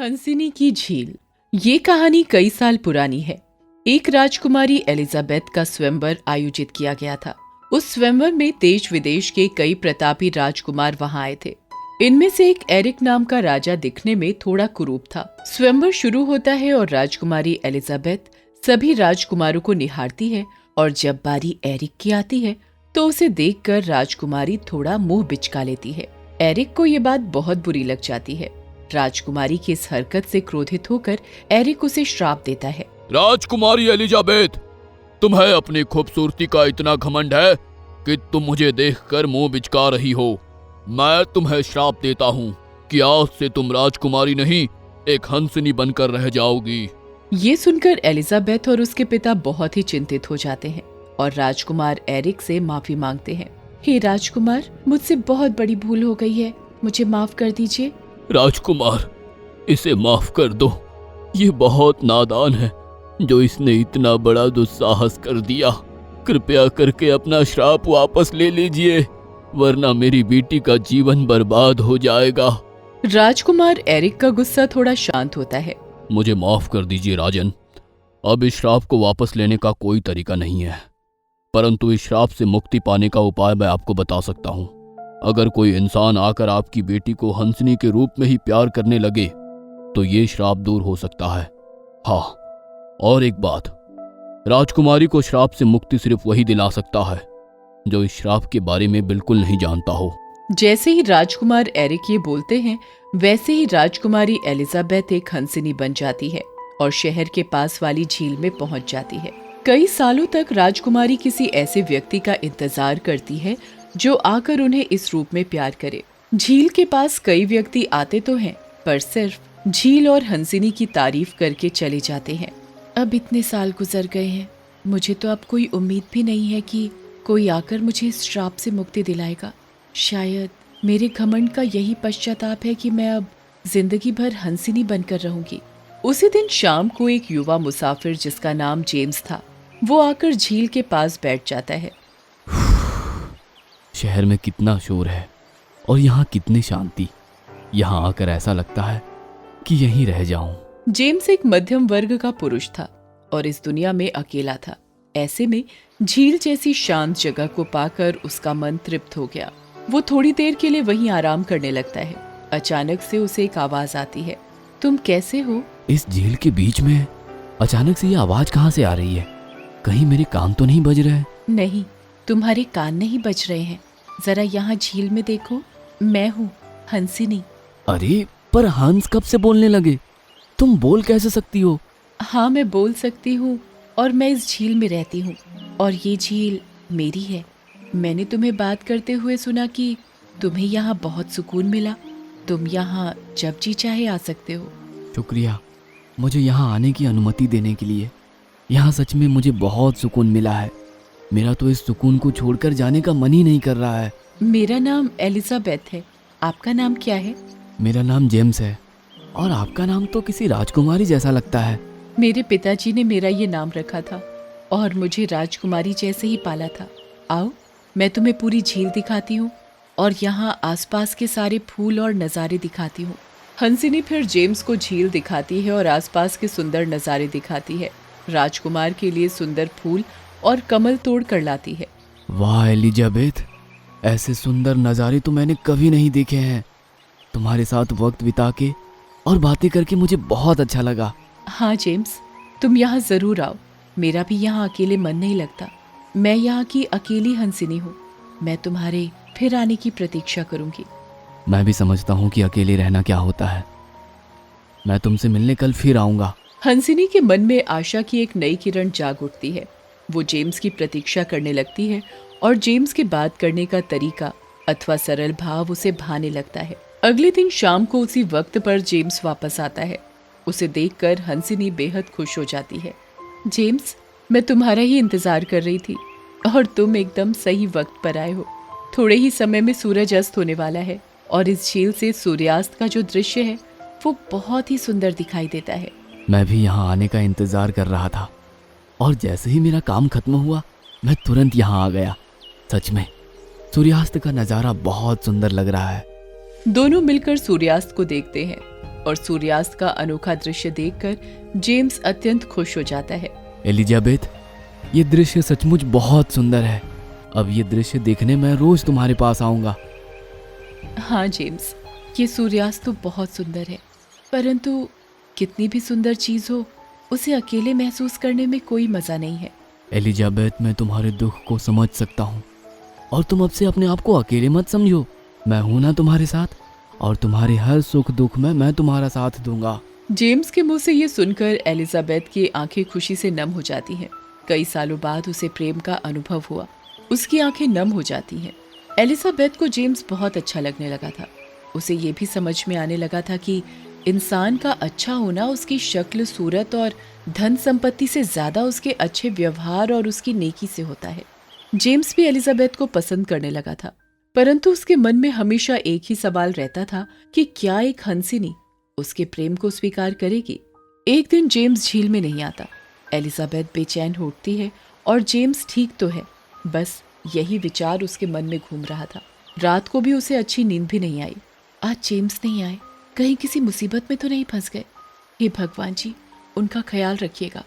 हंसिनी की झील। ये कहानी कई साल पुरानी है। एक राजकुमारी एलिजाबेथ का स्वयंवर आयोजित किया गया था। उस स्वयंवर में देश विदेश के कई प्रतापी राजकुमार वहां आए थे। इनमें से एक एरिक नाम का राजा दिखने में थोड़ा कुरूप था। स्वयंवर शुरू होता है और राजकुमारी एलिजाबेथ सभी राजकुमारों को निहारती है और जब बारी एरिक की आती है तो उसे देखकर राजकुमारी थोड़ा मुंह बिचका लेती है। एरिक को ये बात बहुत बुरी लग जाती है। राजकुमारी की इस हरकत से क्रोधित होकर एरिक उसे श्राप देता है। राजकुमारी एलिजाबेथ, तुम्हें अपनी खूबसूरती का इतना घमंड है कि तुम मुझे देखकर मुंह बिचका रही हो। मैं तुम्हें श्राप देता हूँ कि आज से तुम राजकुमारी नहीं, एक हंसिनी बनकर रह जाओगी। ये सुनकर एलिजाबेथ और उसके पिता बहुत ही चिंतित हो जाते हैं और राजकुमार एरिक से माफी मांगते हैं। हे राजकुमार, मुझसे बहुत बड़ी भूल हो गई है, मुझे माफ कर दीजिए। राजकुमार, इसे माफ कर दो। ये बहुत नादान है जो इसने इतना बड़ा दुस्साहस कर दिया। कृपया करके अपना श्राप वापस ले लीजिए, वरना मेरी बेटी का जीवन बर्बाद हो जाएगा। राजकुमार एरिक का गुस्सा थोड़ा शांत होता है। मुझे माफ कर दीजिए राजन, अब इस श्राप को वापस लेने का कोई तरीका नहीं है, परंतु इस श्राप से मुक्ति पाने का उपाय मैं आपको बता सकता हूँ। अगर कोई इंसान आकर आपकी बेटी को हंसनी के रूप में ही प्यार करने लगे तो ये श्राप दूर हो सकता है। हाँ, और एक बात, राजकुमारी को श्राप से मुक्ति सिर्फ वही दिला सकता है जो इस श्राप के बारे में बिल्कुल नहीं जानता हो। जैसे ही राजकुमार एरिक ये बोलते हैं, वैसे ही राजकुमारी एलिजाबेथ एक हंसिनी बन जाती है और शहर के पास वाली झील में पहुंच जाती है। कई सालों तक राजकुमारी किसी ऐसे व्यक्ति का इंतजार करती है जो आकर उन्हें इस रूप में प्यार करे। झील के पास कई व्यक्ति आते तो हैं, पर सिर्फ झील और हंसिनी की तारीफ करके चले जाते हैं। अब इतने साल गुजर गए हैं, मुझे तो अब कोई उम्मीद भी नहीं है कि कोई आकर मुझे इस श्राप से मुक्ति दिलाएगा। शायद मेरे घमंड का यही पश्चाताप है कि मैं अब जिंदगी भर हंसिनी बनकर रहूंगी। उसी दिन शाम को एक युवा मुसाफिर जिसका नाम जेम्स था, वो आकर झील के पास बैठ जाता है। शहर में कितना शोर है और यहाँ कितनी शांति। यहाँ आकर ऐसा लगता है कि यहीं रह जाऊं। जेम्स एक मध्यम वर्ग का पुरुष था और इस दुनिया में अकेला था। ऐसे में झील जैसी शांत जगह को पाकर उसका मन तृप्त हो गया। वो थोड़ी देर के लिए वहीं आराम करने लगता है। अचानक से उसे एक आवाज आती है। तुम कैसे हो? इस झील के बीच में अचानक से ये आवाज कहाँ से आ रही है? कहीं मेरे कान तो नहीं बज रहे? नहीं, तुम्हारे कान नहीं बज रहे हैं। जरा यहाँ झील में देखो, मैं हूँ हंसिनी। अरे पर हंस कब से बोलने लगे? तुम बोल कैसे सकती हो? हाँ, मैं बोल सकती हूँ और मैं इस झील में रहती हूँ और ये झील मेरी है। मैंने तुम्हें बात करते हुए सुना कि तुम्हें यहाँ बहुत सुकून मिला। तुम यहाँ जब जी चाहे आ सकते हो। शुक्रिया मुझे यहाँ आने की अनुमति देने के लिए। यहाँ सच में मुझे बहुत सुकून मिला है। मेरा तो इस सुकून को छोड़कर जाने का मन ही नहीं कर रहा है। मेरा नाम एलिजाबेथ है, आपका नाम क्या है? मेरा नाम जेम्स है और आपका नाम तो किसी राजकुमारी जैसा लगता है। मेरे पिताजी ने मेरा ये नाम रखा था और मुझे राजकुमारी जैसे ही पाला था। आओ, मैं तुम्हें पूरी झील दिखाती हूँ और यहाँ आसपास के सारे फूल और नज़ारे दिखाती हूँ। हंसिनी फिर जेम्स को झील दिखाती है और आसपास के सुंदर नज़ारे दिखाती है। राजकुमार के लिए सुंदर फूल और कमल तोड़ कर लाती है। वाह एलिजाबेथ, ऐसे सुंदर नज़ारे तो मैंने कभी नहीं देखे हैं। तुम्हारे साथ वक्त बिता के और बातें करके मुझे बहुत अच्छा लगा। हाँ जेम्स, तुम यहाँ ज़रूर आओ। मेरा भी यहाँ अकेले मन नहीं लगता। मैं यहाँ की अकेली हंसिनी हूँ। मैं तुम्हारे फिर आने की प्रतीक्षा करूँगी। मैं भी समझता हूँ कि अकेले रहना क्या होता है। मैं तुमसे मिलने कल फिर आऊँगा। हंसिनी के मन में आशा की एक नई किरण जाग उठती है। वो जेम्स की प्रतीक्षा करने लगती है और जेम्स के बात करने का तरीका अथवा सरल भाव उसे भाने लगता है। अगले दिन शाम को उसी वक्त पर जेम्स वापस आता है। उसे देखकर हंसिनी बेहद खुश हो जाती है। जेम्स, मैं तुम्हारा ही इंतजार कर रही थी और तुम एकदम सही वक्त पर आए हो। थोड़े ही समय में सूरज अस्त होने वाला है और इस झील से सूर्यास्त का जो दृश्य है वो बहुत ही सुंदर दिखाई देता है। मैं भी यहाँ आने का इंतजार कर रहा था और जैसे ही मेरा काम खत्म हुआ मैं तुरंत यहाँ आ गया। सच में सूर्यास्त का नज़ारा बहुत सुंदर लग रहा है। दोनों मिलकर सूर्यास्त को देखते हैं। और सूर्यास्त का अनोखा दृश्य देखकर जेम्स अत्यंत खुश हो जाता है। एलिजाबेथ, ये दृश्य सचमुच बहुत सुंदर है। अब ये दृश्य देखने मैं रोज तुम्हारे पास आऊंगा। हाँ जेम्स, ये सूर्यास्त तो बहुत सुंदर है, परंतु कितनी भी सुंदर चीज हो, उसे अकेले महसूस करने में कोई मजा नहीं है। एलिजाबेथ, मैं तुम्हारे दुख को समझ सकता हूँ और तुम अब से अपने आप को अकेले मत समझो। मैं हूं ना तुम्हारे साथ, और तुम्हारे हर सुख दुख में मैं तुम्हारा साथ दूंगा। जेम्स के मुंह से ये सुनकर एलिजाबेथ की आंखें खुशी से नम हो जाती हैं। कई सालों बाद उसे प्रेम का अनुभव हुआ, उसकी आंखें नम हो जाती हैं। एलिजाबेथ को जेम्स बहुत अच्छा लगने लगा था। उसे ये भी समझ में आने लगा था कि इंसान का अच्छा होना उसकी शक्ल, सूरत और धन संपत्ति से ज्यादा उसके अच्छे व्यवहार और उसकी नेकी से होता है। जेम्स भी एलिजाबेथ को पसंद करने लगा था, परंतु उसके मन में हमेशा एक ही सवाल रहता था कि क्या एक हंसिनी उसके प्रेम को स्वीकार करेगी। एक दिन जेम्स झील में नहीं आता। एलिजाबेथ बेचैन हो उठती है और जेम्स ठीक तो है, बस यही विचार उसके मन में घूम रहा था। रात को भी उसे अच्छी नींद भी नहीं आई। आज जेम्स नहीं आए, कहीं किसी मुसीबत में तो नहीं फंस गए। हे भगवान जी, उनका ख्याल रखिएगा।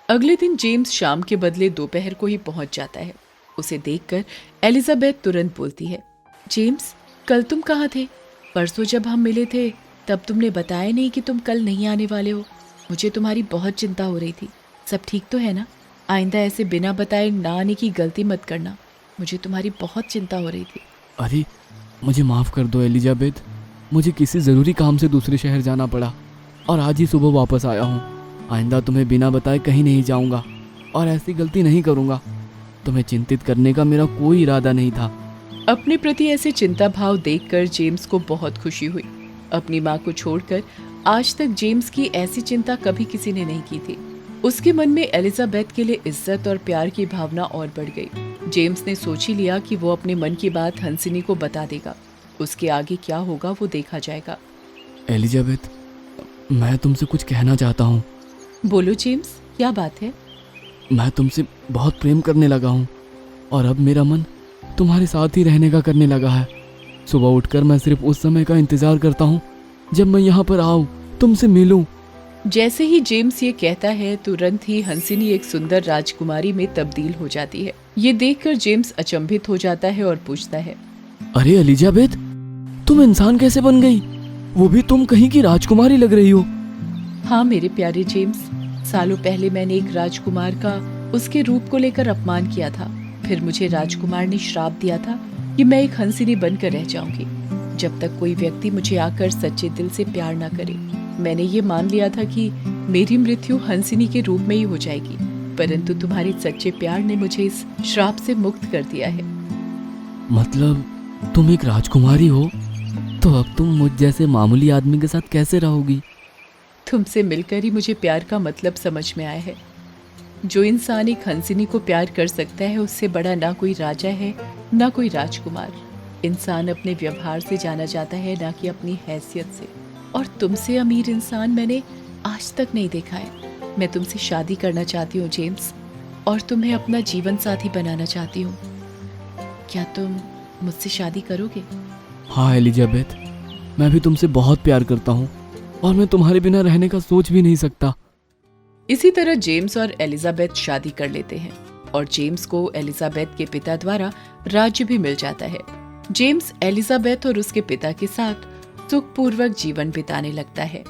अगले दिन जेम्स शाम के बदले दोपहर को ही पहुंच जाता है। उसे देखकर एलिजाबेथ तुरंत बोलती है, जेम्स, कल तुम कहाँ थे? परसों जब हम मिले थे तब तुमने बताया नहीं कि तुम कल नहीं आने वाले हो। मुझे तुम्हारी बहुत चिंता हो रही थी। सब ठीक तो है ना? आइंदा ऐसे बिना बताए ना आने की गलती मत करना। मुझे तुम्हारी बहुत चिंता हो रही थी। अरे, मुझे माफ़ कर दो एलिजाबेथ, मुझे किसी ज़रूरी काम से दूसरे शहर जाना पड़ा और आज ही सुबह वापस आया हूँ। आइंदा तुम्हें बिना बताए कहीं नहीं जाऊँगा और ऐसी गलती नहीं करूँगा। तुम्हें चिंतित करने का मेरा कोई इरादा नहीं था। अपने प्रति ऐसे चिंता भाव देखकर जेम्स को बहुत खुशी हुई। अपनी माँ को छोड़कर आज तक जेम्स की ऐसी चिंता कभी किसी ने नहीं की थी। उसके मन में एलिजाबेथ के लिए इज्जत और प्यार की भावना और बढ़ गई। जेम्स ने सोच ही लिया कि वो अपने मन की बात हंसिनी को बता देगा। उसके आगे क्या होगा वो देखा जाएगा। एलिजाबेथ, मैं तुमसे कुछ कहना चाहता हूँ। बोलो जेम्स, क्या बात है? मैं तुमसे बहुत प्रेम करने लगा हूँ और अब मेरा मन तुम्हारे साथ ही रहने का करने लगा है। सुबह उठकर मैं सिर्फ उस समय का इंतजार करता हूँ जब मैं यहाँ पर आऊँ, तुमसे मिलूं। जैसे ही जेम्स ये कहता है, तुरंत ही हंसिनी एक सुंदर राजकुमारी में तब्दील हो जाती है। ये देखकर जेम्स अचंभित हो जाता है और पूछता है, अरे एलिजाबेथ, तुम इंसान कैसे बन गई? वो भी तुम कहीं की राजकुमारी लग रही हो। हाँ मेरे प्यारे जेम्स, सालों पहले मैंने एक राजकुमार का उसके रूप को लेकर अपमान किया था। फिर मुझे राजकुमार ने श्राप दिया था कि मैं एक हंसिनी बनकर रह जाऊंगी जब तक कोई व्यक्ति मुझे आकर सच्चे दिल से प्यार ना करे। मैंने ये मान लिया था कि मेरी मृत्यु हंसिनी के रूप में ही हो जाएगी, परंतु तुम्हारे सच्चे प्यार ने मुझे इस श्राप से मुक्त कर दिया है। मतलब तुम एक राजकुमारी हो, तो अब तुम मुझ जैसे मामूली आदमी के साथ कैसे रहोगी? तुमसे मिलकर ही मुझे प्यार का मतलब समझ में आया है। जो इंसान एक हंसिनी को प्यार कर सकता है, उससे बड़ा ना कोई राजा है ना कोई राजकुमार। इंसान अपने व्यवहार से जाना जाता है, ना कि अपनी हैसियत से। और तुमसे अमीर इंसान मैंने आज तक नहीं देखा है। मैं तुमसे शादी करना चाहती हूँ जेम्स, और तुम्हें अपना जीवन साथी बनाना चाहती हूँ। क्या तुम मुझसे शादी करोगे? हाँ एलिजाबेथ, मैं भी तुमसे बहुत प्यार करता हूँ और मैं तुम्हारे बिना रहने का सोच भी नहीं सकता। इसी तरह जेम्स और एलिजाबेथ शादी कर लेते हैं और जेम्स को एलिजाबेथ के पिता द्वारा राज्य भी मिल जाता है। जेम्स एलिजाबेथ और उसके पिता के साथ सुखपूर्वक जीवन बिताने लगता है।